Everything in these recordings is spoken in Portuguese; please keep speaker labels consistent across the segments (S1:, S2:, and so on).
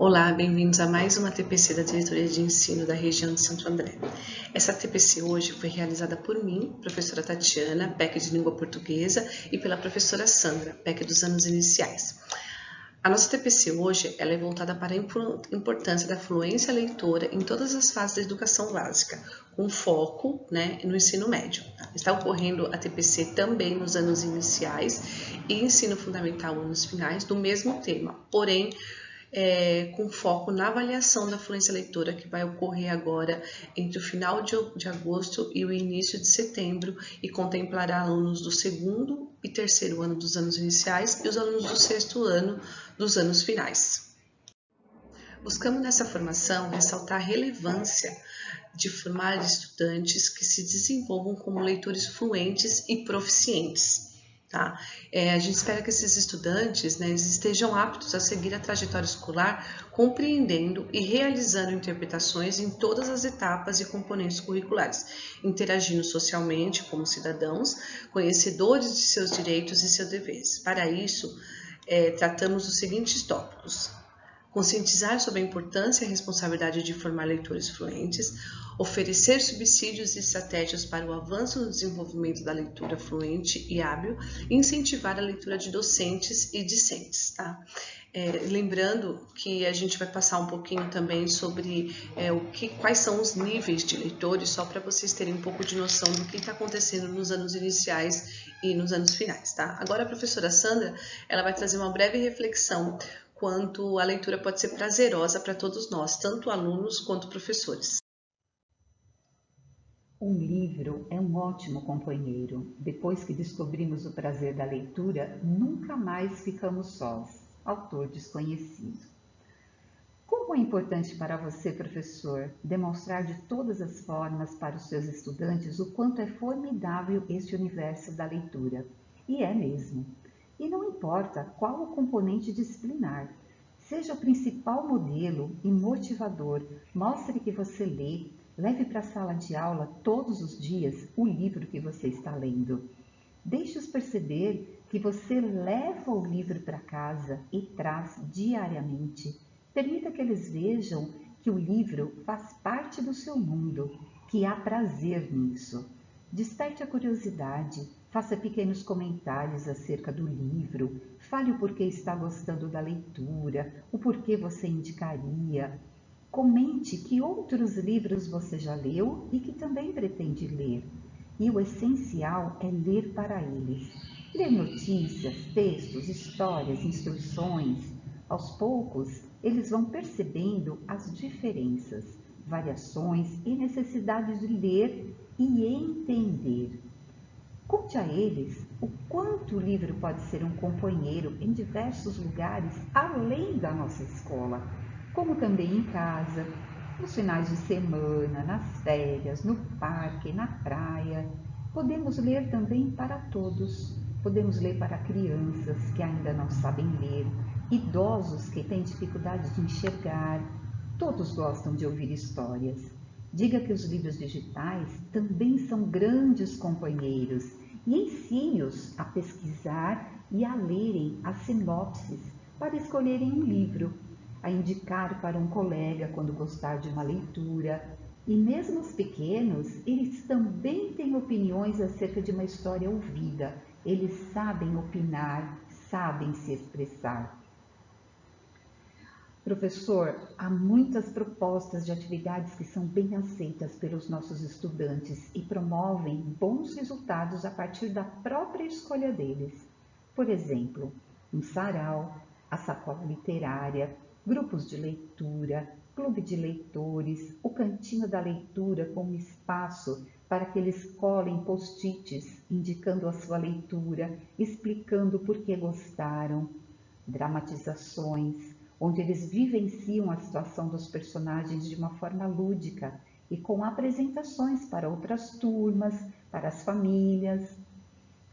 S1: Olá, bem-vindos a mais uma TPC da Diretoria de Ensino da região de Santo André. Essa TPC hoje foi realizada por mim, professora Tatiana, PEC de Língua Portuguesa, e pela professora Sandra, PEC dos anos iniciais. A nossa TPC hoje ela é voltada para a importância da fluência leitora em todas as fases da educação básica, com foco no ensino médio. Está ocorrendo a TPC também nos anos iniciais e ensino fundamental anos finais do mesmo tema, porém com foco na avaliação da fluência leitora que vai ocorrer agora entre o final de agosto e o início de setembro e contemplará alunos do segundo e terceiro ano dos anos iniciais e os alunos do sexto ano dos anos finais. Buscamos nessa formação ressaltar a relevância de formar estudantes que se desenvolvam como leitores fluentes e proficientes. Tá? A gente espera que esses estudantes estejam aptos a seguir a trajetória escolar, compreendendo e realizando interpretações em todas as etapas e componentes curriculares, interagindo socialmente como cidadãos, conhecedores de seus direitos e seus deveres. Para isso, tratamos os seguintes tópicos: conscientizar sobre a importância e a responsabilidade de formar leitores fluentes, oferecer subsídios e estratégias para o avanço no desenvolvimento da leitura fluente e hábil, e incentivar a leitura de docentes e discentes. Tá? Lembrando que a gente vai passar um pouquinho também sobre quais são os níveis de leitores, só para vocês terem um pouco de noção do que está acontecendo nos anos iniciais e nos anos finais. Tá? Agora a professora Sandra ela vai trazer uma breve reflexão quanto a leitura pode ser prazerosa para todos nós, tanto alunos quanto professores.
S2: Um livro é um ótimo companheiro. Depois que descobrimos o prazer da leitura, nunca mais ficamos sós. Autor desconhecido. Como é importante para você, professor, demonstrar de todas as formas para os seus estudantes o quanto é formidável este universo da leitura. E é mesmo. E não importa qual o componente disciplinar, seja o principal modelo e motivador, mostre que você lê, leve para a sala de aula todos os dias o livro que você está lendo. Deixe-os perceber que você leva o livro para casa e traz diariamente. Permita que eles vejam que o livro faz parte do seu mundo, que há prazer nisso. Desperte a curiosidade, faça pequenos comentários acerca do livro, fale o porquê está gostando da leitura, o porquê você indicaria. Comente que outros livros você já leu e que também pretende ler. E o essencial é ler para eles. Ler notícias, textos, histórias, instruções. Aos poucos, eles vão percebendo as diferenças, variações e necessidades de ler e entender. Conte a eles o quanto o livro pode ser um companheiro em diversos lugares além da nossa escola, como também em casa, nos finais de semana, nas férias, no parque, na praia. Podemos ler também para todos. Podemos ler para crianças que ainda não sabem ler, idosos que têm dificuldade de enxergar. Todos gostam de ouvir histórias. Diga que os livros digitais também são grandes companheiros e ensine-os a pesquisar e a lerem as sinopses para escolherem um livro, a indicar para um colega quando gostar de uma leitura. E mesmo os pequenos, eles também têm opiniões acerca de uma história ouvida. Eles sabem opinar, sabem se expressar. Professor, há muitas propostas de atividades que são bem aceitas pelos nossos estudantes e promovem bons resultados a partir da própria escolha deles. Por exemplo, um sarau, a sacola literária, grupos de leitura, clube de leitores, o cantinho da leitura com um espaço para que eles colhem post-its indicando a sua leitura, explicando por que gostaram, dramatizações, onde eles vivenciam a situação dos personagens de uma forma lúdica e com apresentações para outras turmas, para as famílias.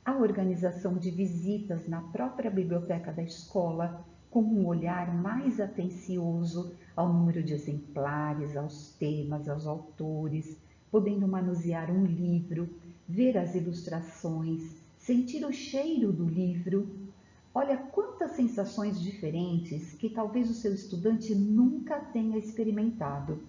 S2: A organização de visitas na própria biblioteca da escola, com um olhar mais atencioso ao número de exemplares, aos temas, aos autores, podendo manusear um livro, ver as ilustrações, sentir o cheiro do livro. Olha quantas sensações diferentes que talvez o seu estudante nunca tenha experimentado.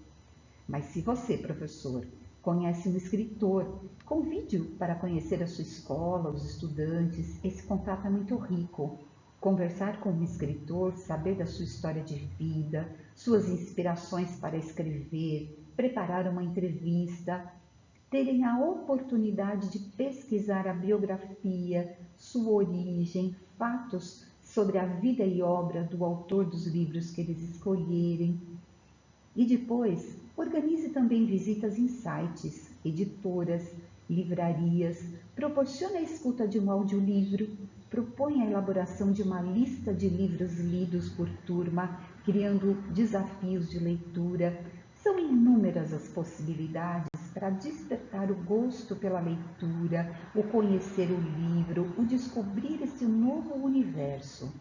S2: Mas se você, professor, conhece um escritor, convide-o para conhecer a sua escola, os estudantes. Esse contato é muito rico. Conversar com um escritor, saber da sua história de vida, suas inspirações para escrever, preparar uma entrevista, terem a oportunidade de pesquisar a biografia, sua origem, fatos sobre a vida e obra do autor dos livros que eles escolherem. E depois, organize também visitas em sites, editoras, livrarias, proporcione a escuta de um audiolivro, propõe a elaboração de uma lista de livros lidos por turma, criando desafios de leitura. São inúmeras as possibilidades para despertar o gosto pela leitura, o conhecer o livro, o descobrir esse novo universo.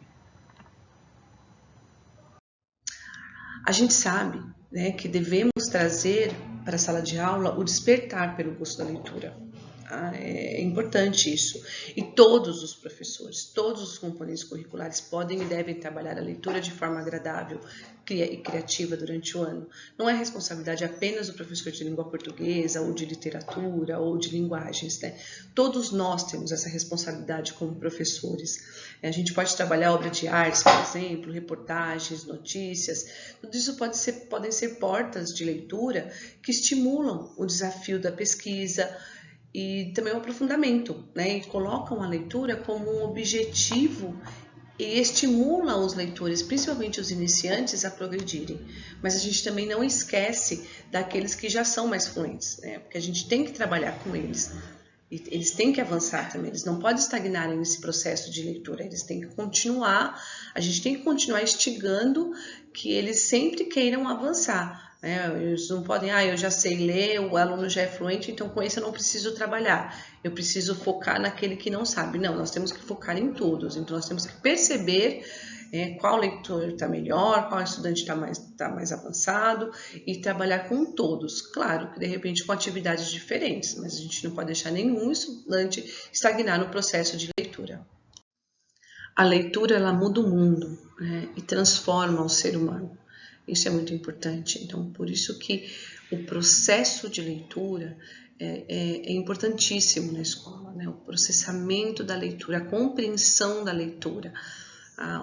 S1: A gente sabe, né, que devemos trazer para a sala de aula o despertar pelo gosto da leitura. É importante isso. E todos os professores, todos os componentes curriculares podem e devem trabalhar a leitura de forma agradável e criativa durante o ano. Não é responsabilidade apenas do professor de língua portuguesa, ou de literatura, ou de linguagens, né? Todos nós temos essa responsabilidade como professores. A gente pode trabalhar obra de artes, por exemplo, reportagens, notícias. Tudo isso podem ser portas de leitura que estimulam o desafio da pesquisa, e também o aprofundamento, né? E colocam a leitura como um objetivo e estimulam os leitores, principalmente os iniciantes, a progredirem. Mas a gente também não esquece daqueles que já são mais fluentes, né? Porque a gente tem que trabalhar com eles. E eles têm que avançar também, eles não podem estagnar nesse processo de leitura, eles têm que continuar, a gente tem que continuar instigando que eles sempre queiram avançar. Eles não podem, eu já sei ler, o aluno já é fluente, então com esse eu não preciso trabalhar, eu preciso focar naquele que não sabe. Não, nós temos que focar em todos, então nós temos que perceber qual leitor está melhor, qual estudante está mais avançado e trabalhar com todos. Claro que de repente com atividades diferentes, mas a gente não pode deixar nenhum estudante estagnar no processo de leitura. A leitura, ela muda o mundo, né, e transforma o ser humano. Isso é muito importante. Então, por isso que o processo de leitura é importantíssimo na escola, né? O processamento da leitura, a compreensão da leitura,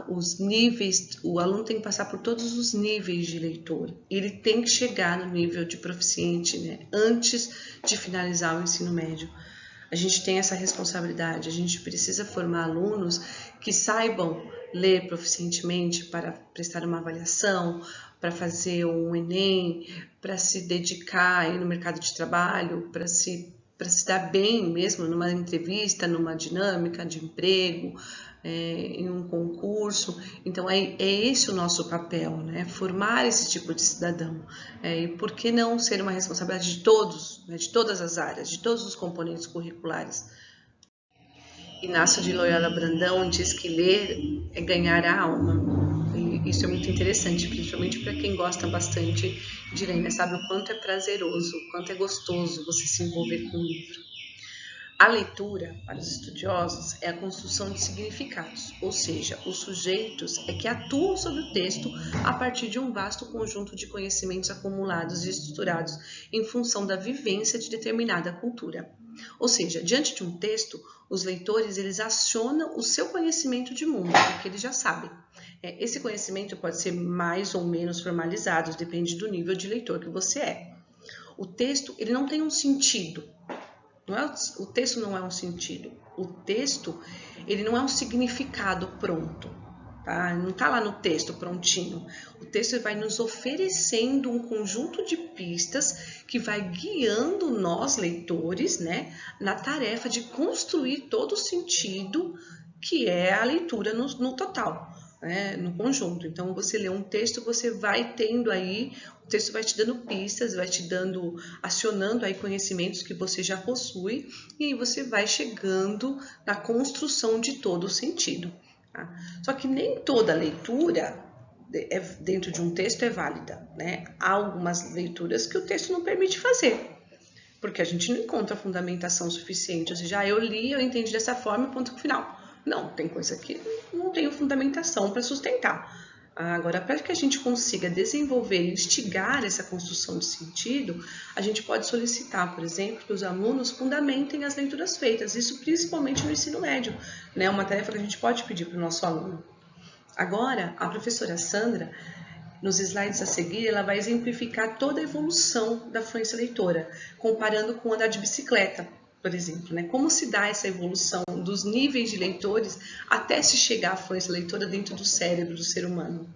S1: os níveis, o aluno tem que passar por todos os níveis de leitura. Ele tem que chegar no nível de proficiente, né, antes de finalizar o ensino médio. A gente tem essa responsabilidade, a gente precisa formar alunos que saibam ler proficientemente para prestar uma avaliação, para fazer um Enem, para se dedicar aí no mercado de trabalho, para se dar bem mesmo numa entrevista, numa dinâmica de emprego, em um concurso. Então é esse o nosso papel, né? Formar esse tipo de cidadão. E por que não ser uma responsabilidade de todos, né? De todas as áreas, de todos os componentes curriculares? Inácio de Loyola Brandão diz que ler é ganhar a alma. E isso é muito interessante, principalmente para quem gosta bastante de ler, né? Sabe o quanto é prazeroso, o quanto é gostoso você se envolver com o livro. A leitura, para os estudiosos, é a construção de significados, ou seja, os sujeitos é que atuam sobre o texto a partir de um vasto conjunto de conhecimentos acumulados e estruturados em função da vivência de determinada cultura. Ou seja, diante de um texto, os leitores eles acionam o seu conhecimento de mundo, porque eles já sabem. Esse conhecimento pode ser mais ou menos formalizado, depende do nível de leitor que você é. O texto ele não tem um sentido. O texto não é um sentido. O texto ele não é um significado pronto. Tá? Não está lá no texto prontinho. O texto vai nos oferecendo um conjunto de pistas que vai guiando nós, leitores, né, na tarefa de construir todo o sentido que é a leitura no total, né, no conjunto. Então, você lê um texto, você vai tendo aí, o texto vai te dando pistas, vai te dando, acionando aí conhecimentos que você já possui, e aí você vai chegando na construção de todo o sentido. Tá? Só que nem toda leitura dentro de um texto é válida, né? Há algumas leituras que o texto não permite fazer, porque a gente não encontra fundamentação suficiente, ou seja, eu li, eu entendi dessa forma, ponto final. Não, tem coisa que não tem fundamentação para sustentar. Agora, para que a gente consiga desenvolver e instigar essa construção de sentido, a gente pode solicitar, por exemplo, que os alunos fundamentem as leituras feitas, isso principalmente no ensino médio, né? Uma tarefa que a gente pode pedir para o nosso aluno. Agora, a professora Sandra, nos slides a seguir, ela vai exemplificar toda a evolução da fluência leitora, comparando com andar de bicicleta, por exemplo, né? Como se dá essa evolução dos níveis de leitores até se chegar à fluência leitora dentro do cérebro do ser humano.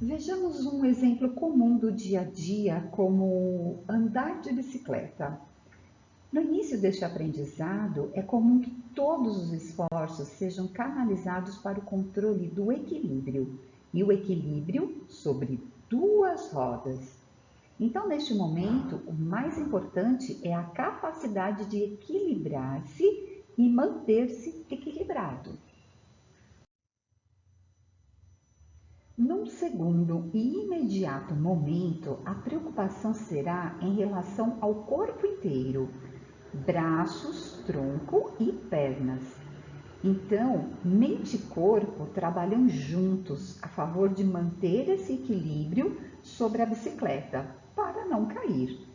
S2: Vejamos um exemplo comum do dia a dia, como andar de bicicleta. No início deste aprendizado, é comum que todos os esforços sejam canalizados para o controle do equilíbrio, e o equilíbrio sobre duas rodas. Então, neste momento, o mais importante é a capacidade de equilibrar-se e manter-se equilibrado. Num segundo e imediato momento, a preocupação será em relação ao corpo inteiro, braços, tronco e pernas. Então, mente e corpo trabalham juntos a favor de manter esse equilíbrio sobre a bicicleta, para não cair.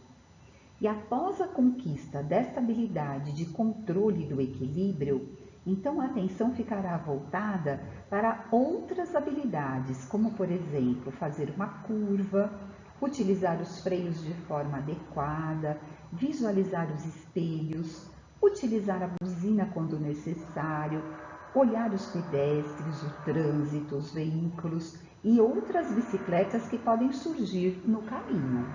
S2: E após a conquista desta habilidade de controle do equilíbrio, então a atenção ficará voltada para outras habilidades, como por exemplo, fazer uma curva, utilizar os freios de forma adequada, visualizar os espelhos, utilizar a buzina quando necessário, olhar os pedestres, o trânsito, os veículos e outras bicicletas que podem surgir no caminho.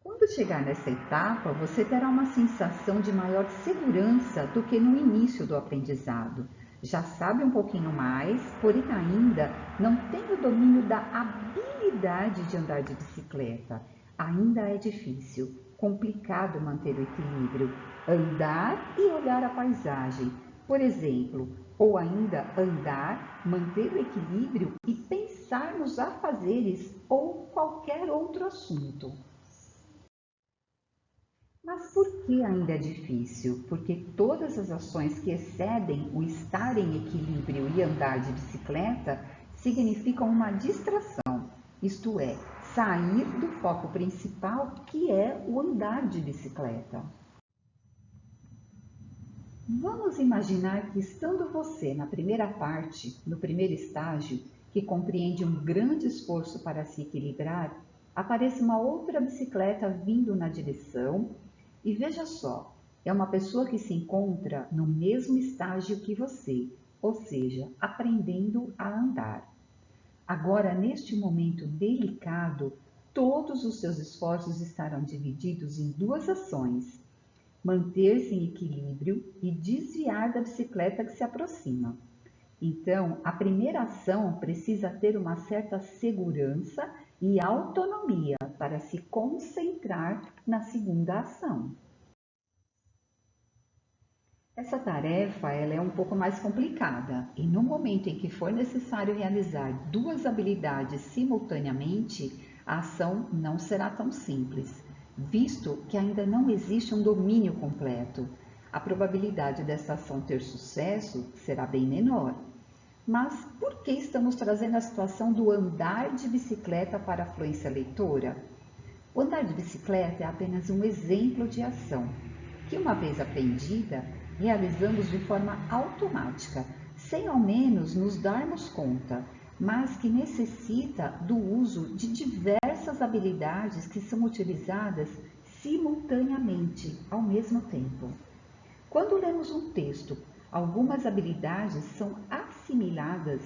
S2: Quando chegar nessa etapa, você terá uma sensação de maior segurança do que no início do aprendizado. Já sabe um pouquinho mais, porém ainda não tem o domínio da habilidade de andar de bicicleta. Ainda é difícil, complicado manter o equilíbrio, andar e olhar a paisagem, por exemplo, ou ainda andar, manter o equilíbrio e pensar nos afazeres ou qualquer outro assunto. Mas por que ainda é difícil? Porque todas as ações que excedem o estar em equilíbrio e andar de bicicleta significam uma distração, isto é, sair do foco principal, que é o andar de bicicleta. Vamos imaginar que, estando você na primeira parte, no primeiro estágio, que compreende um grande esforço para se equilibrar, apareça uma outra bicicleta vindo na direção. E veja só, é uma pessoa que se encontra no mesmo estágio que você, ou seja, aprendendo a andar. Agora, neste momento delicado, todos os seus esforços estarão divididos em duas ações: manter-se em equilíbrio e desviar da bicicleta que se aproxima. Então, a primeira ação precisa ter uma certa segurança e autonomia para se concentrar na segunda ação. Essa tarefa ela é um pouco mais complicada e no momento em que for necessário realizar duas habilidades simultaneamente, a ação não será tão simples, visto que ainda não existe um domínio completo. A probabilidade dessa ação ter sucesso será bem menor. Mas por que estamos trazendo a situação do andar de bicicleta para a fluência leitora? O andar de bicicleta é apenas um exemplo de ação, que uma vez aprendida, realizamos de forma automática, sem ao menos nos darmos conta, mas que necessita do uso de diversas habilidades que são utilizadas simultaneamente, ao mesmo tempo. Quando lemos um texto, algumas habilidades são assimiladas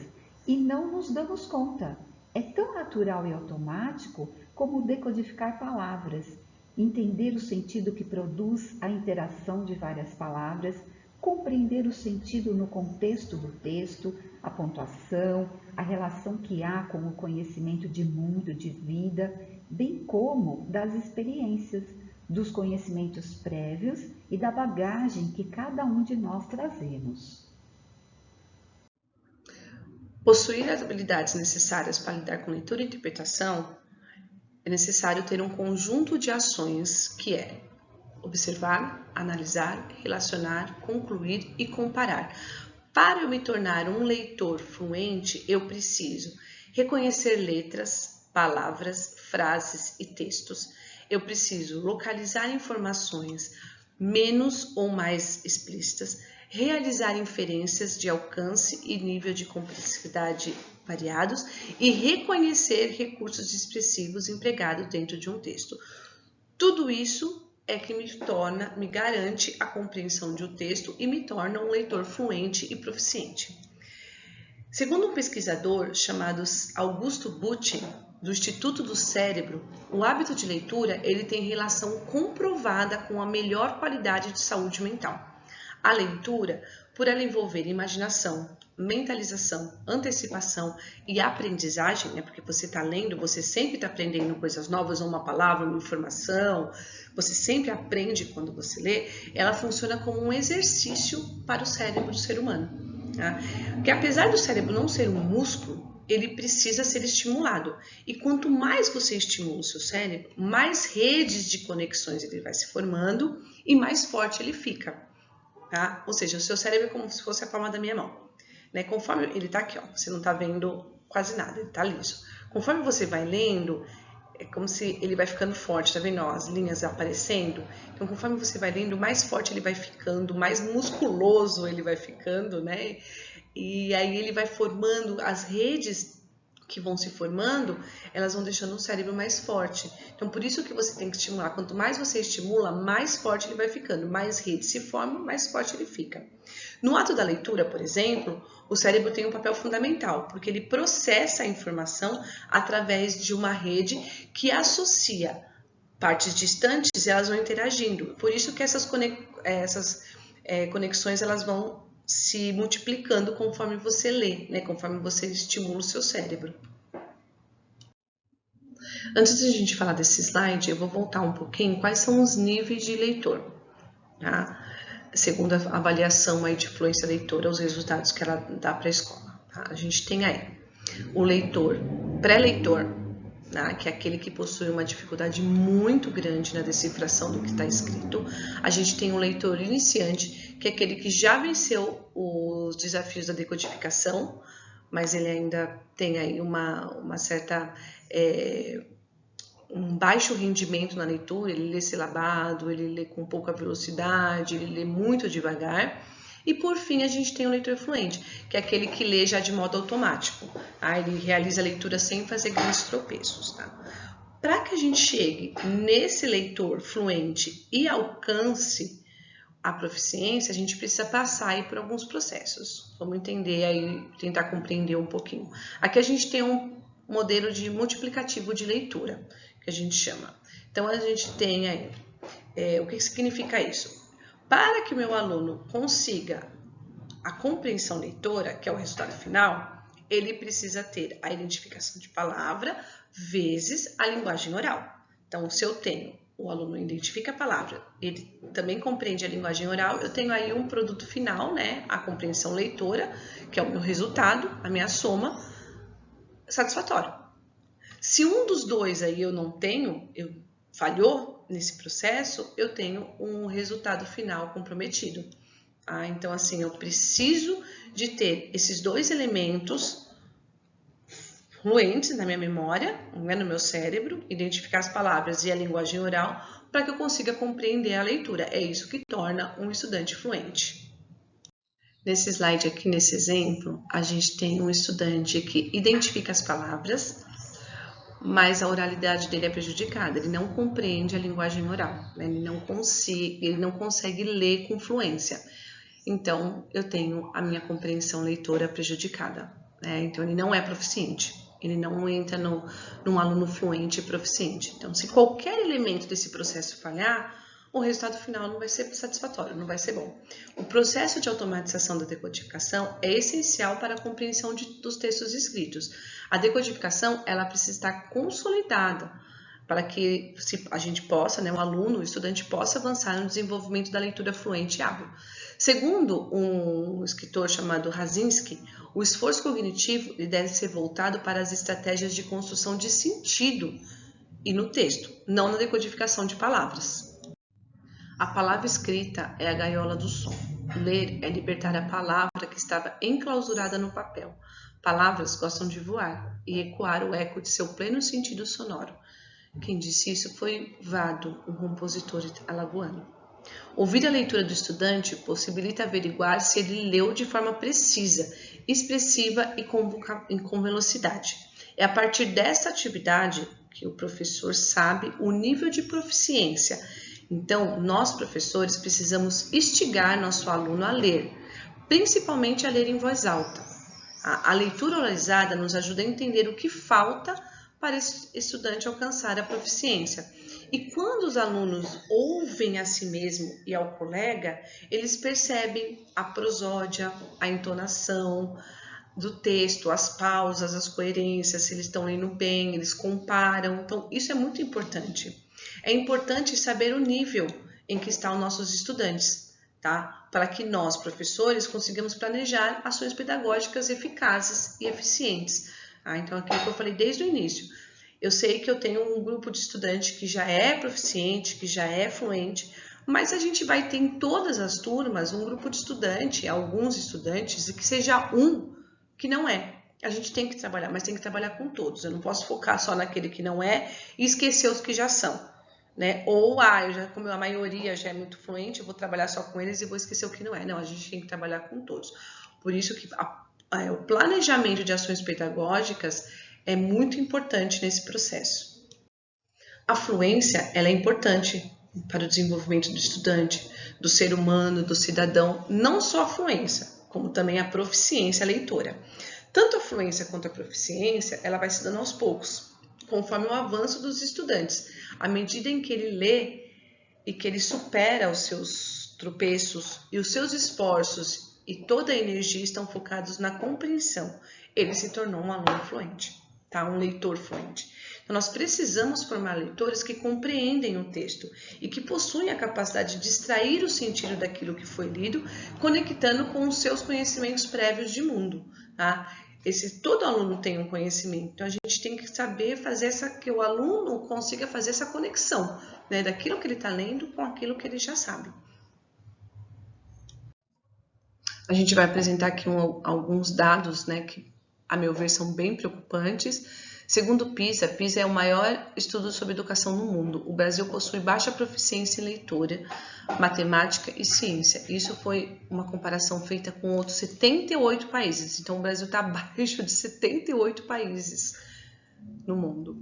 S2: e não nos damos conta. É tão natural e automático como decodificar palavras, entender o sentido que produz a interação de várias palavras, compreender o sentido no contexto do texto, a pontuação, a relação que há com o conhecimento de mundo, de vida, bem como das experiências, dos conhecimentos prévios e da bagagem que cada um de nós trazemos.
S1: Possuir as habilidades necessárias para lidar com leitura e interpretação, é necessário ter um conjunto de ações que é observar, analisar, relacionar, concluir e comparar. Para eu me tornar um leitor fluente, eu preciso reconhecer letras, palavras, frases e textos. Eu preciso localizar informações menos ou mais explícitas, realizar inferências de alcance e nível de complexidade variados e reconhecer recursos expressivos empregados dentro de um texto. Tudo isso é que me garante a compreensão de um texto e me torna um leitor fluente e proficiente. Segundo um pesquisador chamado Augusto Buchin, do Instituto do Cérebro, o hábito de leitura ele tem relação comprovada com a melhor qualidade de saúde mental. A leitura, por ela envolver imaginação, mentalização, antecipação e aprendizagem, né? Porque você está lendo, você sempre está aprendendo coisas novas, uma palavra, uma informação, você sempre aprende quando você lê, ela funciona como um exercício para o cérebro do ser humano. Tá? Porque apesar do cérebro não ser um músculo, ele precisa ser estimulado. E quanto mais você estimula o seu cérebro, mais redes de conexões ele vai se formando e mais forte ele fica. Tá? Ou seja, o seu cérebro é como se fosse a palma da minha mão. Né? Conforme ele está aqui, ó, você não está vendo quase nada, ele está liso. Conforme você vai lendo, é como se ele vai ficando forte, tá vendo? Ó, as linhas aparecendo. Então, conforme você vai lendo, mais forte ele vai ficando, mais musculoso ele vai ficando, né? E aí ele vai formando as redes que vão se formando, elas vão deixando o cérebro mais forte. Então, por isso que você tem que estimular. Quanto mais você estimula, mais forte ele vai ficando. Mais redes se formam, mais forte ele fica. No ato da leitura, por exemplo, o cérebro tem um papel fundamental, porque ele processa a informação através de uma rede que associa partes distantes e elas vão interagindo. Por isso que essas conexões elas vão se multiplicando conforme você lê, né? Conforme você estimula o seu cérebro. Antes de a gente falar desse slide, eu vou voltar um pouquinho quais são os níveis de leitor, tá? Segundo a avaliação aí de fluência leitora, os resultados que ela dá para a escola. Tá? A gente tem aí o leitor, pré-leitor, né? Que é aquele que possui uma dificuldade muito grande na decifração do que está escrito. A gente tem o leitor iniciante, que é aquele que já venceu os desafios da decodificação, mas ele ainda tem aí uma certa... um baixo rendimento na leitura, ele lê silabado, ele lê com pouca velocidade, ele lê muito devagar. E por fim a gente tem o leitor fluente, que é aquele que lê já de modo automático. Tá? Ele realiza a leitura sem fazer grandes tropeços. Tá? Para que a gente chegue nesse leitor fluente e alcance a proficiência, a gente precisa passar aí por alguns processos. Vamos entender aí, tentar compreender um pouquinho. Aqui a gente tem um modelo de multiplicativo de leitura, que a gente chama. Então, a gente tem aí, o que significa isso? Para que o meu aluno consiga a compreensão leitora, que é o resultado final, ele precisa ter a identificação de palavra vezes a linguagem oral. Então, se eu tenho, o aluno identifica a palavra, ele também compreende a linguagem oral, eu tenho aí um produto final, né? A compreensão leitora, que é o meu resultado, a minha soma, satisfatório. Se um dos dois aí eu não tenho, falhou nesse processo, eu tenho um resultado final comprometido. Então, assim, eu preciso de ter esses dois elementos fluentes na minha memória, no meu cérebro, identificar as palavras e a linguagem oral, para que eu consiga compreender a leitura. É isso que torna um estudante fluente. Nesse slide aqui, nesse exemplo, a gente tem um estudante que identifica as palavras, mas a oralidade dele é prejudicada, ele não compreende a linguagem oral, né? Ele não consegue ler com fluência. Então, eu tenho a minha compreensão leitora prejudicada, né? Então, ele não é proficiente, ele não entra num aluno fluente e proficiente. Então, se qualquer elemento desse processo falhar, o resultado final não vai ser satisfatório, não vai ser bom. O processo de automatização da decodificação é essencial para a compreensão dos textos escritos. A decodificação ela precisa estar consolidada para que a gente possa, né, o aluno, o estudante possa avançar no desenvolvimento da leitura fluente e hábil. Segundo um escritor chamado Rasinski, o esforço cognitivo deve ser voltado para as estratégias de construção de sentido e no texto, não na decodificação de palavras. A palavra escrita é a gaiola do som. Ler é libertar a palavra que estava enclausurada no papel. Palavras gostam de voar e ecoar o eco de seu pleno sentido sonoro. Quem disse isso foi Vado, um compositor alagoano. Ouvir a leitura do estudante possibilita averiguar se ele leu de forma precisa, expressiva e com velocidade. É a partir dessa atividade que o professor sabe o nível de proficiência. Então, nós professores precisamos instigar nosso aluno a ler, principalmente a ler em voz alta. A leitura oralizada nos ajuda a entender o que falta para esse estudante alcançar a proficiência. E quando os alunos ouvem a si mesmo e ao colega, eles percebem a prosódia, a entonação do texto, as pausas, as coerências, se eles estão lendo bem, eles comparam. Então, isso é muito importante. É importante saber o nível em que estão nossos estudantes, tá? Para que nós, professores, consigamos planejar ações pedagógicas eficazes e eficientes. Então, aquilo que eu falei desde o início. Eu sei que eu tenho um grupo de estudante que já é proficiente, que já é fluente, mas a gente vai ter em todas as turmas um grupo de estudante, alguns estudantes, e que seja um que não é. A gente tem que trabalhar, mas tem que trabalhar com todos. Eu não posso focar só naquele que não é e esquecer os que já são, né? Ou, como a maioria já é muito fluente, eu vou trabalhar só com eles e vou esquecer o que não é. Não, a gente tem que trabalhar com todos. Por isso que o planejamento de ações pedagógicas é muito importante nesse processo. A fluência, ela é importante para o desenvolvimento do estudante, do ser humano, do cidadão, não só a fluência, como também a proficiência leitora. Tanto a fluência quanto a proficiência, ela vai se dando aos poucos, conforme o avanço dos estudantes. À medida em que ele lê e que ele supera os seus tropeços e os seus esforços e toda a energia estão focados na compreensão, ele se tornou um aluno fluente, tá? Um leitor fluente. Então, nós precisamos formar leitores que compreendem o texto e que possuem a capacidade de extrair o sentido daquilo que foi lido, conectando com os seus conhecimentos prévios de mundo, tá? Todo aluno tem um conhecimento, então a gente tem que saber fazer que o aluno consiga fazer essa conexão, né, daquilo que ele está lendo com aquilo que ele já sabe. A gente vai apresentar aqui alguns dados, né, que, a meu ver, são bem preocupantes. Segundo o PISA, PISA é o maior estudo sobre educação no mundo. O Brasil possui baixa proficiência em leitura, matemática e ciência. Isso foi uma comparação feita com outros 78 países. Então, o Brasil está abaixo de 78 países no mundo.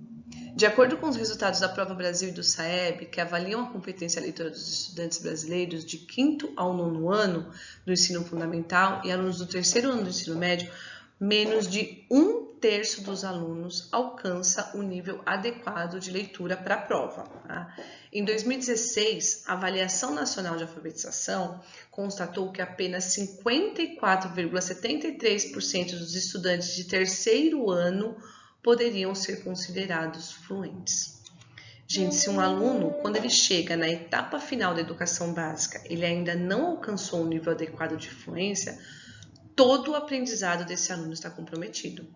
S1: De acordo com os resultados da Prova Brasil e do SAEB, que avaliam a competência leitora dos estudantes brasileiros de 5º ao 9º ano do ensino fundamental e alunos do 3º ano do ensino médio, menos de 1/3 dos alunos alcança o nível adequado de leitura para a prova. Tá? Em 2016, a Avaliação Nacional de Alfabetização constatou que apenas 54,73% dos estudantes de 3º ano poderiam ser considerados fluentes. Gente, se um aluno, quando ele chega na etapa final da educação básica, ele ainda não alcançou um nível adequado de fluência, todo o aprendizado desse aluno está comprometido.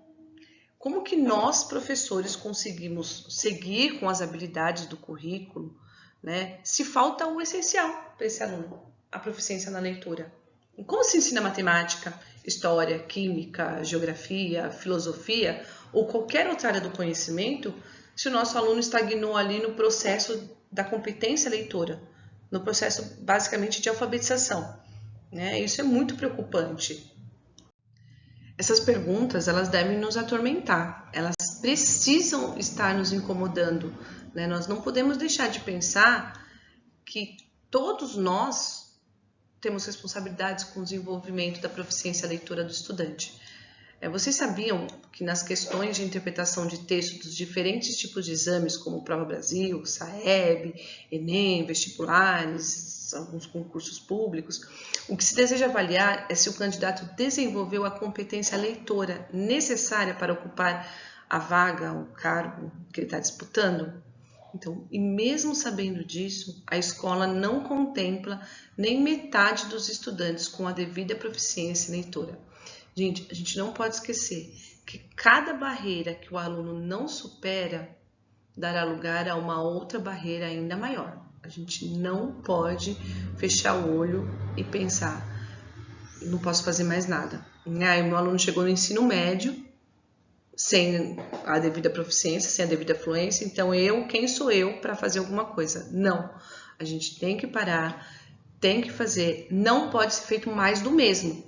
S1: Como que nós, professores, conseguimos seguir com as habilidades do currículo, né, se falta o essencial para esse aluno, a proficiência na leitura? E como se ensina matemática, história, química, geografia, filosofia ou qualquer outra área do conhecimento se o nosso aluno estagnou ali no processo da competência leitora, no processo basicamente de alfabetização, né? Isso é muito preocupante. Essas perguntas, elas devem nos atormentar, elas precisam estar nos incomodando, né? Nós não podemos deixar de pensar que todos nós temos responsabilidades com o desenvolvimento da proficiência leitora do estudante. Vocês sabiam que nas questões de interpretação de texto dos diferentes tipos de exames, como Prova Brasil, SAEB, Enem, vestibulares, alguns concursos públicos, o que se deseja avaliar é se o candidato desenvolveu a competência leitora necessária para ocupar a vaga, o cargo que ele está disputando? Então, e mesmo sabendo disso, a escola não contempla nem metade dos estudantes com a devida proficiência leitora. Gente, a gente não pode esquecer que cada barreira que o aluno não supera dará lugar a uma outra barreira ainda maior. A gente não pode fechar o olho e pensar, não posso fazer mais nada. Meu aluno chegou no ensino médio sem a devida proficiência, sem a devida fluência, então quem sou eu para fazer alguma coisa? Não, a gente tem que parar, tem que fazer, não pode ser feito mais do mesmo.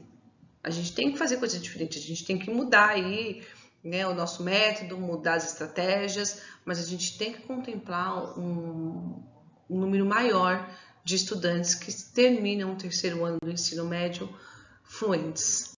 S1: A gente tem que fazer coisas diferentes, a gente tem que mudar aí, o nosso método, mudar as estratégias, mas a gente tem que contemplar um número maior de estudantes que terminam o terceiro ano do ensino médio fluentes.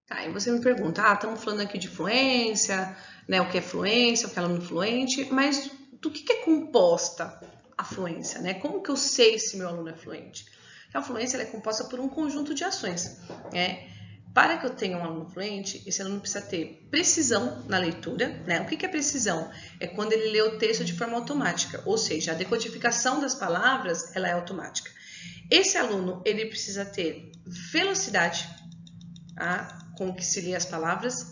S1: Tá, e você me pergunta, estamos falando aqui de fluência, o que é fluência, o que é aluno fluente, mas do que é composta a fluência, né? Como que eu sei se meu aluno é fluente? A fluência é composta por um conjunto de ações, né? Para que eu tenha um aluno fluente, esse aluno precisa ter precisão na leitura, né? O que é precisão? É quando ele lê o texto de forma automática, ou seja, a decodificação das palavras, ela é automática. Esse aluno, ele precisa ter velocidade, com que se lê as palavras,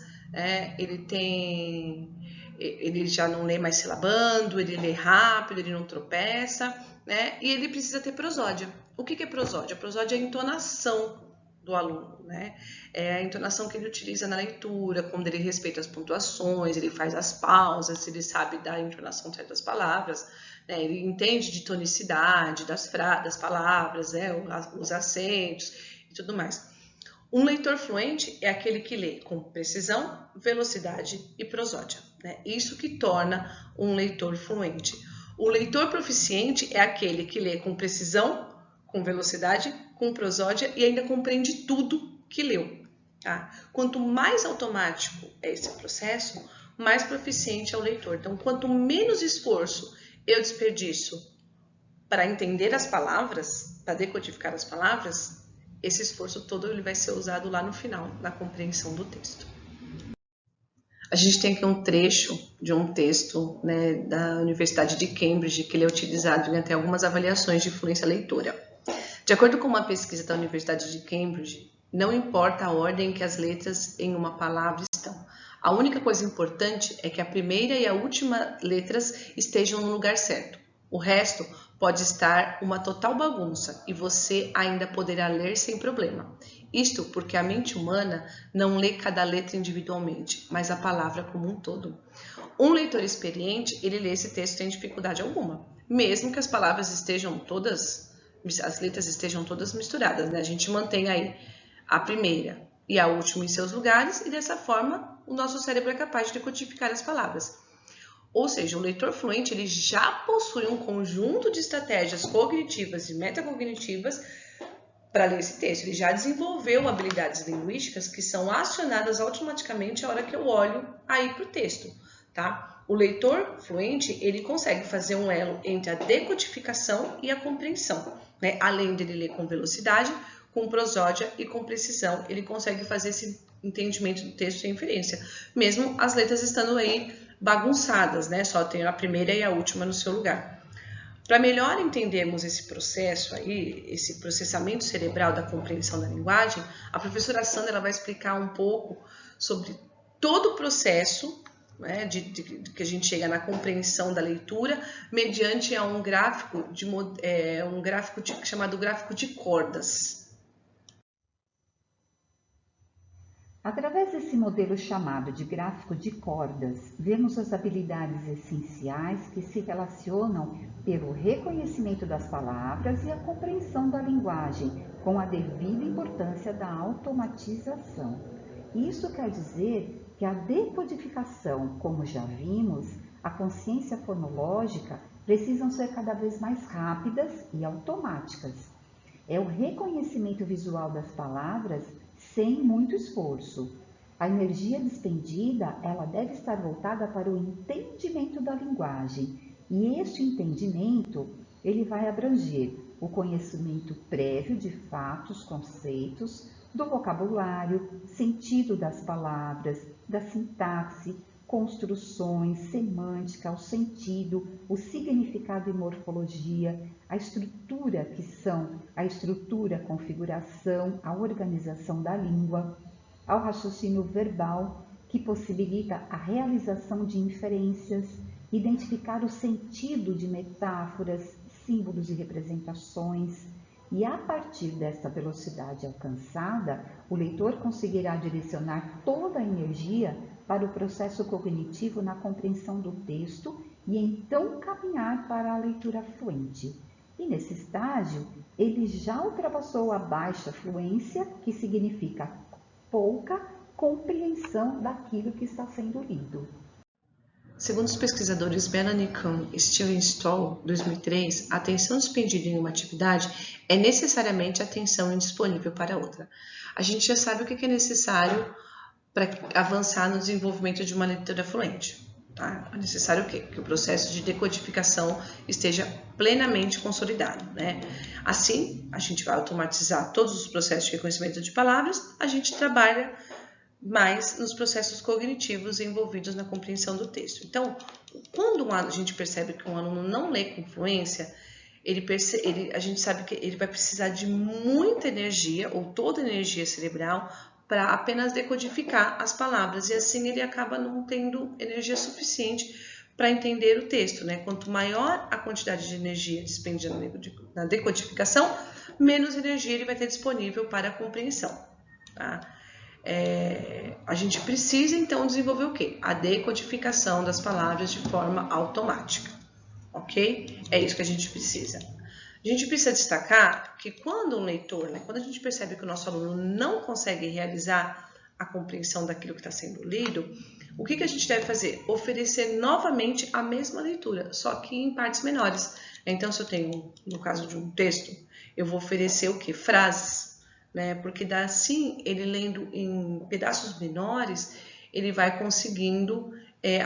S1: ele já não lê mais silabando, ele lê rápido, ele não tropeça, né? E ele precisa ter prosódia. O que é prosódia? Prosódia é a entonação do aluno, né? É a entonação que ele utiliza na leitura, quando ele respeita as pontuações, ele faz as pausas, ele sabe dar a entonação certa das palavras, né? Ele entende de tonicidade das palavras, os acentos e tudo mais. Um leitor fluente é aquele que lê com precisão, velocidade e prosódia, né? Isso que torna um leitor fluente. O leitor proficiente é aquele que lê com precisão, com velocidade, com prosódia e ainda compreende tudo que leu. Tá? Quanto mais automático é esse processo, mais proficiente é o leitor. Então, quanto menos esforço eu desperdiço para entender as palavras, para decodificar as palavras, esse esforço todo ele vai ser usado lá no final, na compreensão do texto. A gente tem aqui um trecho de um texto, né, da Universidade de Cambridge, que ele é utilizado em até algumas avaliações de fluência leitora. De acordo com uma pesquisa da Universidade de Cambridge, não importa a ordem em que as letras em uma palavra estão. A única coisa importante é que a primeira e a última letras estejam no lugar certo. O resto pode estar uma total bagunça e você ainda poderá ler sem problema. Isto porque a mente humana não lê cada letra individualmente, mas a palavra como um todo. Um leitor experiente, ele lê esse texto sem dificuldade alguma, mesmo que as palavras as letras estejam todas misturadas, né? A gente mantém aí a primeira e a última em seus lugares e dessa forma o nosso cérebro é capaz de decodificar as palavras. Ou seja, o leitor fluente ele já possui um conjunto de estratégias cognitivas e metacognitivas para ler esse texto. Ele já desenvolveu habilidades linguísticas que são acionadas automaticamente a hora que eu olho aí para o texto, tá? O leitor fluente, ele consegue fazer um elo entre a decodificação e a compreensão, né? Além de ele ler com velocidade, com prosódia e com precisão, ele consegue fazer esse entendimento do texto sem inferência, mesmo as letras estando aí bagunçadas, né? Só tem a primeira e a última no seu lugar. Para melhor entendermos esse processo aí, esse processamento cerebral da compreensão da linguagem, a professora Sandra ela vai explicar um pouco sobre todo o processo, né, de que a gente chega na compreensão da leitura mediante um gráfico chamado gráfico de cordas.
S2: Através desse modelo chamado de gráfico de cordas, vemos as habilidades essenciais que se relacionam pelo reconhecimento das palavras e a compreensão da linguagem, com a devida importância da automatização. Isso quer dizer que a decodificação, como já vimos, a consciência fonológica precisam ser cada vez mais rápidas e automáticas. É o reconhecimento visual das palavras sem muito esforço. A energia despendida, ela deve estar voltada para o entendimento da linguagem. E este entendimento, ele vai abranger o conhecimento prévio de fatos, conceitos, do vocabulário, sentido das palavras, da sintaxe, construções, semântica, o sentido, o significado e morfologia, a estrutura, que são a estrutura, a configuração, a organização da língua, ao raciocínio verbal, que possibilita a realização de inferências, identificar o sentido de metáforas, símbolos e representações, e a partir desta velocidade alcançada, o leitor conseguirá direcionar toda a energia para o processo cognitivo na compreensão do texto e então caminhar para a leitura fluente. E nesse estágio, ele já ultrapassou a baixa fluência, que significa pouca compreensão daquilo que está sendo lido.
S1: Segundo os pesquisadores Melanie Kuhn e Steven Stoll, 2003, a atenção despendida em uma atividade é necessariamente atenção indisponível para outra. A gente já sabe o que é necessário para avançar no desenvolvimento de uma leitura fluente. Tá? É necessário o quê? Que o processo de decodificação esteja plenamente consolidado, né? Assim, a gente vai automatizar todos os processos de reconhecimento de palavras, a gente trabalha mais nos processos cognitivos envolvidos na compreensão do texto. Então, quando a gente percebe que um aluno não lê com fluência, a gente sabe que ele vai precisar de muita energia, ou toda a energia cerebral, para apenas decodificar as palavras, e assim ele acaba não tendo energia suficiente para entender o texto, né? Quanto maior a quantidade de energia despendida na decodificação, menos energia ele vai ter disponível para a compreensão, tá? A gente precisa então desenvolver o quê? A decodificação das palavras de forma automática, ok? É isso que a gente precisa. A gente precisa destacar que quando um leitor, né, quando a gente percebe que o nosso aluno não consegue realizar a compreensão daquilo que está sendo lido, o que a gente deve fazer? Oferecer novamente a mesma leitura, só que em partes menores. Então, se eu tenho, no caso de um texto, eu vou oferecer o quê? Frases, né? Porque daí, assim, ele lendo em pedaços menores, ele vai conseguindo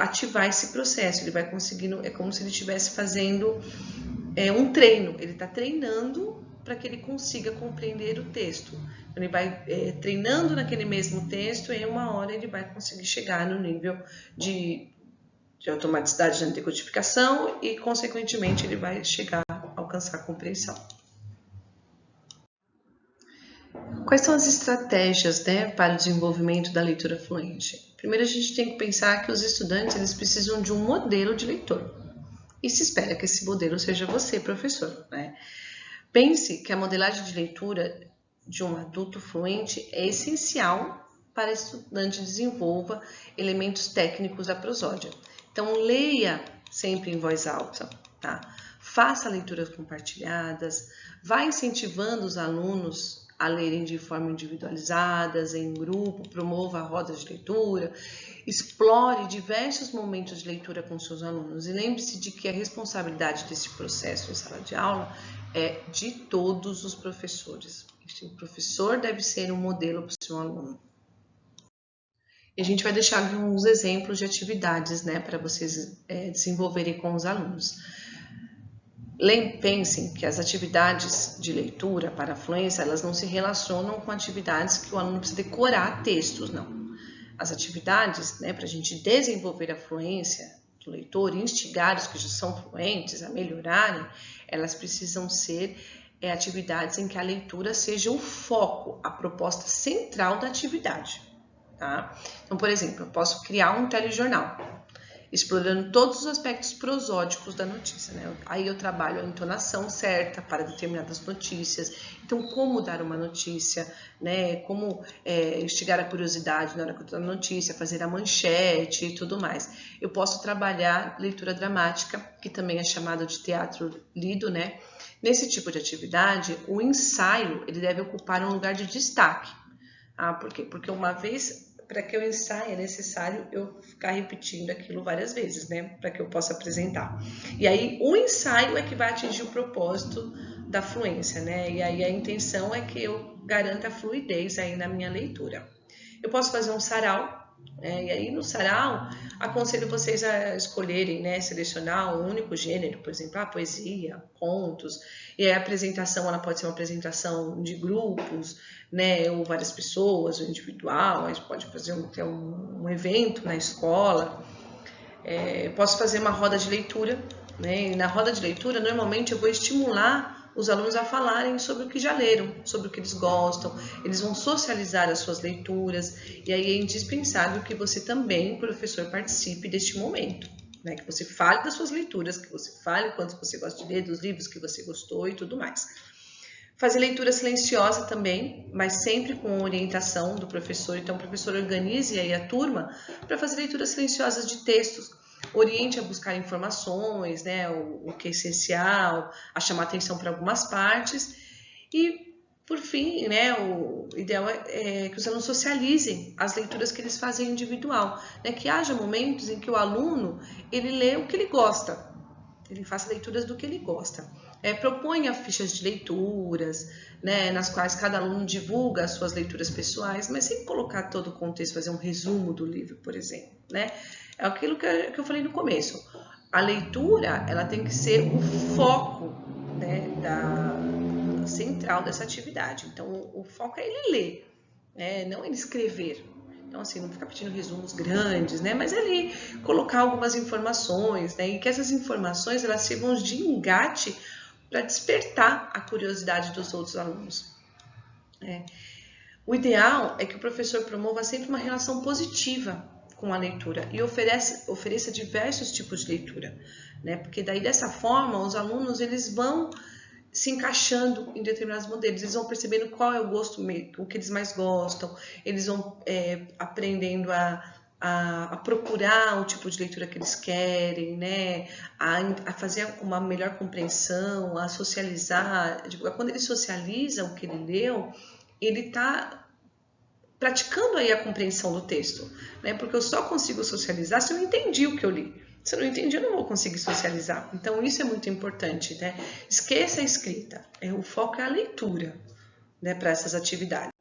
S1: ativar esse processo, ele vai conseguindo, é como se ele estivesse fazendo um treino, ele está treinando para que ele consiga compreender o texto. Ele vai treinando naquele mesmo texto e em uma hora ele vai conseguir chegar no nível de automaticidade na decodificação e, consequentemente, ele vai chegar a alcançar a compreensão. Quais são as estratégias, né, para o desenvolvimento da leitura fluente? Primeiro, a gente tem que pensar que os estudantes eles precisam de um modelo de leitor. E se espera que esse modelo seja você, professor, né? Pense que a modelagem de leitura de um adulto fluente é essencial para que o estudante desenvolva elementos técnicos da prosódia. Então, leia sempre em voz alta, tá? Faça leituras compartilhadas, vá incentivando os alunos a lerem de forma individualizadas, em grupo, promova rodas de leitura, explore diversos momentos de leitura com seus alunos e lembre-se de que a responsabilidade desse processo em sala de aula é de todos os professores. O professor deve ser um modelo para o seu aluno. E a gente vai deixar aqui uns exemplos de atividades, né, para vocês desenvolverem com os alunos. Pensem que as atividades de leitura para a fluência, elas não se relacionam com atividades que o aluno precisa decorar textos, não. As atividades, né, para a gente desenvolver a fluência do leitor e instigar os que já são fluentes a melhorarem, elas precisam ser atividades em que a leitura seja o foco, a proposta central da atividade, tá? Então, por exemplo, eu posso criar um telejornal, explorando todos os aspectos prosódicos da notícia, né? Aí eu trabalho a entonação certa para determinadas notícias. Então, como dar uma notícia, né? Como instigar a curiosidade na hora que eu estou na notícia, fazer a manchete e tudo mais. Eu posso trabalhar leitura dramática, que também é chamado de teatro lido, né? Nesse tipo de atividade, o ensaio ele deve ocupar um lugar de destaque. Por quê? Porque uma vez, para que eu ensaie, é necessário eu ficar repetindo aquilo várias vezes, né? Para que eu possa apresentar. E aí, o ensaio é que vai atingir o propósito da fluência, né? E aí a intenção é que eu garanta a fluidez aí na minha leitura. Eu posso fazer um sarau, e aí no sarau, aconselho vocês a escolherem, né? Selecionar um único gênero, por exemplo, a poesia, contos. E a apresentação, ela pode ser uma apresentação de grupos, né, ou várias pessoas, ou individual, a gente pode fazer um evento na escola. Posso fazer uma roda de leitura, né, e na roda de leitura, normalmente eu vou estimular os alunos a falarem sobre o que já leram, sobre o que eles gostam, eles vão socializar as suas leituras, e aí é indispensável que você também, professor, participe deste momento, né? Que você fale das suas leituras, que você fale quanto você gosta de ler, dos livros que você gostou e tudo mais. Fazer leitura silenciosa também, mas sempre com orientação do professor. Então, o professor organize aí a turma para fazer leituras silenciosas de textos. Oriente a buscar informações, né, o que é essencial, a chamar atenção para algumas partes. E, por fim, né, o ideal é que os alunos socializem as leituras que eles fazem individual, né, que haja momentos em que o aluno ele lê o que ele gosta, ele faça leituras do que ele gosta. Proponha fichas de leituras, né, nas quais cada aluno divulga as suas leituras pessoais, mas sem colocar todo o contexto, fazer um resumo do livro, por exemplo, né? É aquilo que eu falei no começo. A leitura, ela tem que ser o foco, né, central dessa atividade. Então, o foco é ele ler, né, não ele escrever. Então, assim, não ficar pedindo resumos grandes, né? Mas ali colocar algumas informações, né? E que essas informações elas sirvam de engate para despertar a curiosidade dos outros alunos. O ideal é que o professor promova sempre uma relação positiva com a leitura e ofereça diversos tipos de leitura, né? Porque daí dessa forma os alunos eles vão se encaixando em determinados modelos, eles vão percebendo qual é o gosto, o que eles mais gostam, eles vão aprendendo a procurar o tipo de leitura que eles querem, né? A fazer uma melhor compreensão, a socializar. Quando ele socializa o que ele leu, ele está praticando aí a compreensão do texto, né? Porque eu só consigo socializar se eu entendi o que eu li. Se eu não entendi, eu não vou conseguir socializar. Então, isso é muito importante, né? Esqueça a escrita. O foco é a leitura, né, para essas atividades.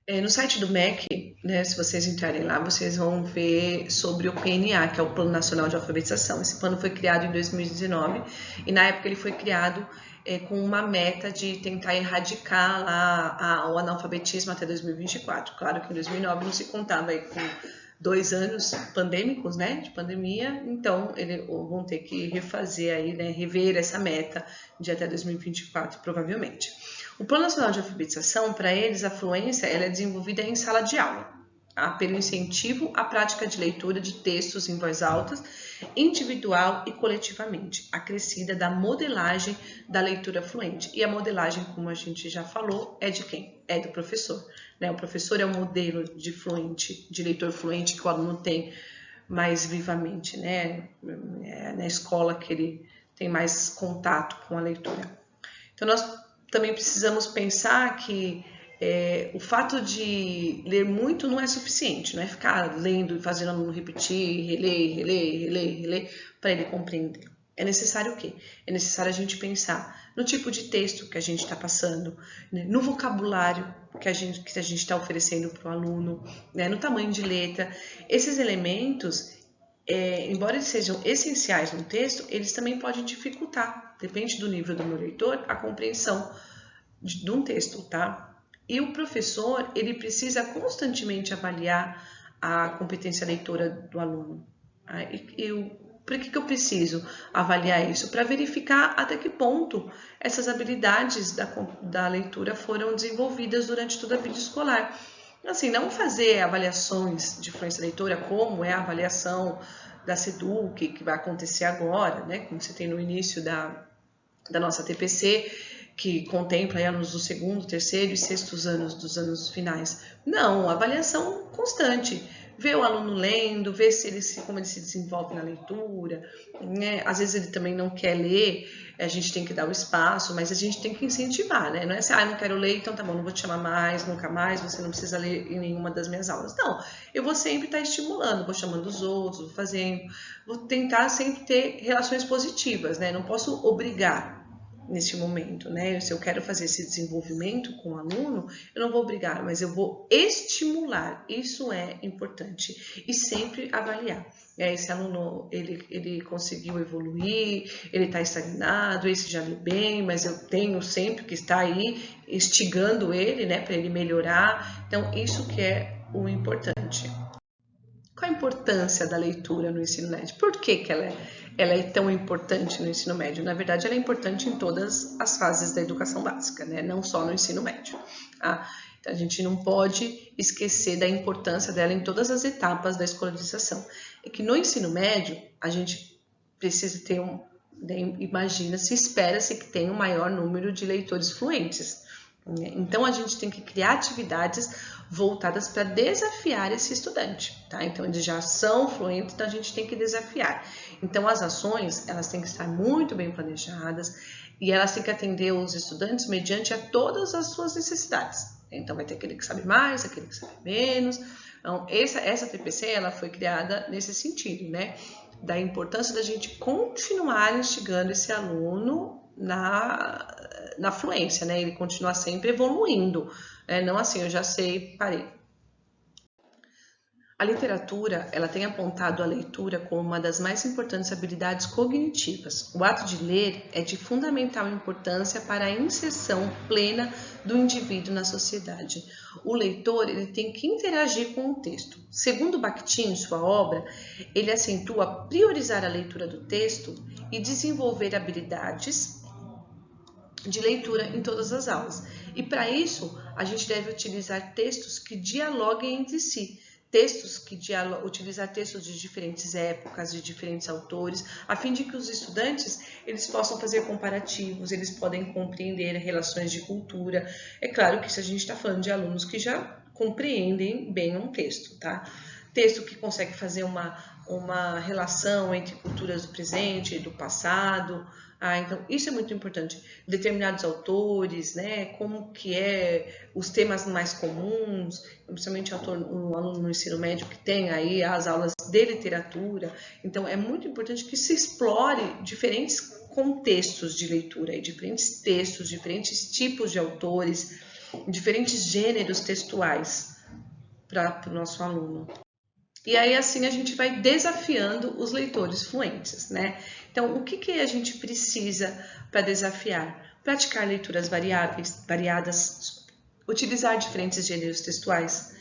S1: No site do MEC, né, se vocês entrarem lá, vocês vão ver sobre o PNA, que é o Plano Nacional de Alfabetização. Esse plano foi criado em 2019 e, na época, ele foi criado com uma meta de tentar erradicar lá o analfabetismo até 2024. Claro que em 2009 não se contava aí com 2 anos pandêmicos, né, de pandemia, então eles vão ter que refazer aí, né, rever essa meta de até 2024, provavelmente. O Plano Nacional de Alfabetização, para eles, a fluência ela é desenvolvida em sala de aula, pelo incentivo à prática de leitura de textos em voz alta, individual e coletivamente, acrescida da modelagem da leitura fluente. E a modelagem, como a gente já falou, é de quem? É do professor. Né? O professor é o modelo de leitor fluente que o aluno tem mais vivamente, né? É na escola que ele tem mais contato com a leitura. Então, nós também precisamos pensar que o fato de ler muito não é suficiente, não é ficar lendo e fazendo o aluno repetir, reler, para ele compreender. É necessário o quê? É necessário a gente pensar no tipo de texto que a gente está passando, né? No vocabulário que a gente está oferecendo para o aluno, né? No tamanho de letra. Esses elementos, embora eles sejam essenciais no texto, eles também podem dificultar, depende do nível do meu leitor, a compreensão de um texto, tá? E o professor, ele precisa constantemente avaliar a competência leitora do aluno. Por que eu preciso avaliar isso? Para verificar até que ponto essas habilidades da leitura foram desenvolvidas durante toda a vida escolar. Assim, não fazer avaliações de fluência leitora, como é a avaliação da SEDUC, que vai acontecer agora, né? Como você tem no início da nossa TPC, que contempla alunos do segundo, terceiro e sextos anos dos anos finais. Não, avaliação constante. Ver o aluno lendo, ver como ele se desenvolve na leitura, né? Às vezes ele também não quer ler, a gente tem que dar o espaço, mas a gente tem que incentivar, né? Não é assim, não quero ler, então tá bom, não vou te chamar mais, nunca mais, você não precisa ler em nenhuma das minhas aulas. Não, eu vou sempre estar estimulando, vou chamando os outros, vou fazendo, vou tentar sempre ter relações positivas, né? Não posso obrigar neste momento, né? Se eu quero fazer esse desenvolvimento com o aluno, eu não vou obrigar, mas eu vou estimular. Isso é importante. E sempre avaliar. Esse aluno, ele conseguiu evoluir, ele está estagnado, esse já lê bem, mas eu tenho sempre que estar aí instigando ele, né? Para ele melhorar. Então, isso que é o importante. Qual a importância da leitura no ensino médio? Por que ela é tão importante no ensino médio? Na verdade, ela é importante em todas as fases da educação básica, né? Não só no ensino médio. Então, a gente não pode esquecer da importância dela em todas as etapas da escolarização. É que no ensino médio, a gente precisa ter imagina-se, espera-se que tenha um maior número de leitores fluentes. Então, a gente tem que criar atividades voltadas para desafiar esse estudante, tá? Então, eles já são fluentes, então a gente tem que desafiar. Então, as ações, elas têm que estar muito bem planejadas e elas têm que atender os estudantes mediante a todas as suas necessidades. Então, vai ter aquele que sabe mais, aquele que sabe menos. Então, essa TPC, ela foi criada nesse sentido, né? Da importância da gente continuar instigando esse aluno na fluência, né? Ele continuar sempre evoluindo, né? Não assim, eu já sei, parei. A literatura, ela tem apontado a leitura como uma das mais importantes habilidades cognitivas. O ato de ler é de fundamental importância para a inserção plena do indivíduo na sociedade. O leitor, ele tem que interagir com o texto. Segundo Bakhtin, em sua obra, ele acentua priorizar a leitura do texto e desenvolver habilidades de leitura em todas as aulas. E para isso, a gente deve utilizar textos que dialoguem entre si. Utilizar textos de diferentes épocas, de diferentes autores, a fim de que os estudantes eles possam fazer comparativos, eles podem compreender relações de cultura. É claro que se a gente está falando de alunos que já compreendem bem um texto, tá? Texto que consegue fazer uma relação entre culturas do presente e do passado. Então, isso é muito importante. Determinados autores, né, como que os temas mais comuns, principalmente um aluno no ensino médio que tem aí as aulas de literatura. Então, é muito importante que se explore diferentes contextos de leitura, diferentes textos, diferentes tipos de autores, diferentes gêneros textuais para o nosso aluno. E aí, assim, a gente vai desafiando os leitores fluentes, né? Então, o que a gente precisa para desafiar? Praticar leituras variadas, utilizar diferentes gêneros textuais,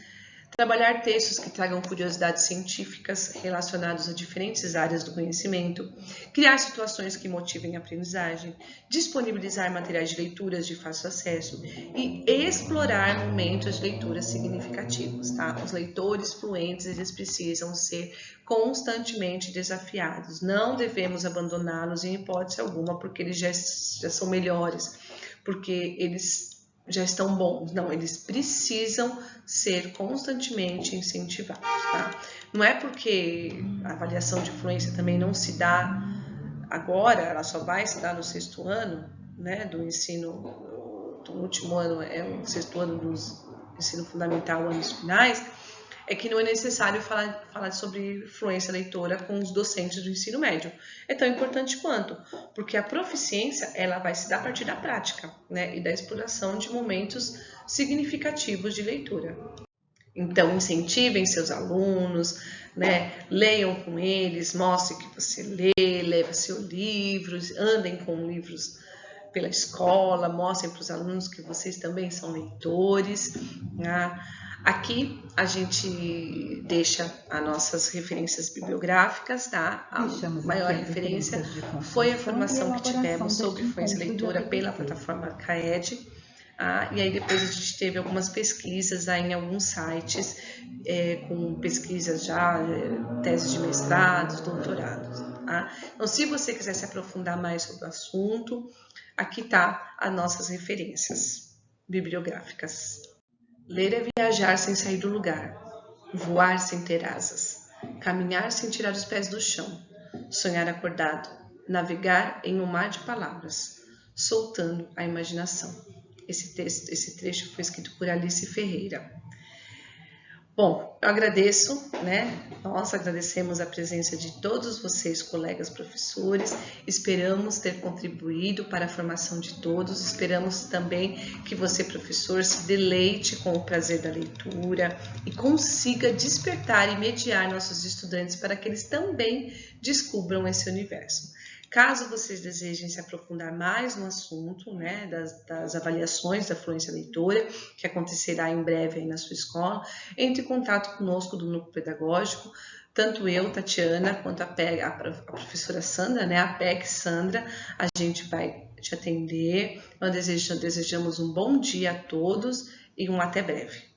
S1: trabalhar textos que tragam curiosidades científicas relacionadas a diferentes áreas do conhecimento, criar situações que motivem a aprendizagem, disponibilizar materiais de leituras de fácil acesso e explorar momentos de leitura significativos, tá? Os leitores fluentes, eles precisam ser constantemente desafiados. Não devemos abandoná-los em hipótese alguma, porque eles já são melhores, porque eles já estão bons. Não, eles precisam ser constantemente incentivados, tá? Não é porque a avaliação de fluência também não se dá agora, ela só vai se dar no 6º ano, né, do ensino, do último ano, é o 6º ano do ensino fundamental, anos finais, é que não é necessário falar sobre fluência leitora com os docentes do ensino médio. É tão importante quanto, porque a proficiência ela vai se dar a partir da prática, né, e da exploração de momentos significativos de leitura. Então, incentivem seus alunos, né, leiam com eles, mostrem que você lê, leva seus livros, andem com livros pela escola, mostrem para os alunos que vocês também são leitores, né? Aqui a gente deixa as nossas referências bibliográficas, tá? A maior referência foi a formação que tivemos sobre fluência leitora pela plataforma CAED. E aí depois a gente teve algumas pesquisas em alguns sites, com pesquisas já, teses de mestrados, doutorados. Tá? Então, se você quiser se aprofundar mais sobre o assunto, aqui tá as nossas referências bibliográficas. Ler é viajar sem sair do lugar, voar sem ter asas, caminhar sem tirar os pés do chão, sonhar acordado, navegar em um mar de palavras, soltando a imaginação. Esse trecho foi escrito por Alice Ferreira. Bom, eu agradeço, né? Nós agradecemos a presença de todos vocês, colegas professores. Esperamos ter contribuído para a formação de todos. Esperamos também que você, professor, se deleite com o prazer da leitura e consiga despertar e mediar nossos estudantes para que eles também descubram esse universo. Caso vocês desejem se aprofundar mais no assunto, né, das avaliações da fluência leitora, que acontecerá em breve aí na sua escola, entre em contato conosco do Núcleo Pedagógico, tanto eu, Tatiana, quanto a professora Sandra, né, a PEC Sandra, a gente vai te atender. Nós desejamos um bom dia a todos e um até breve.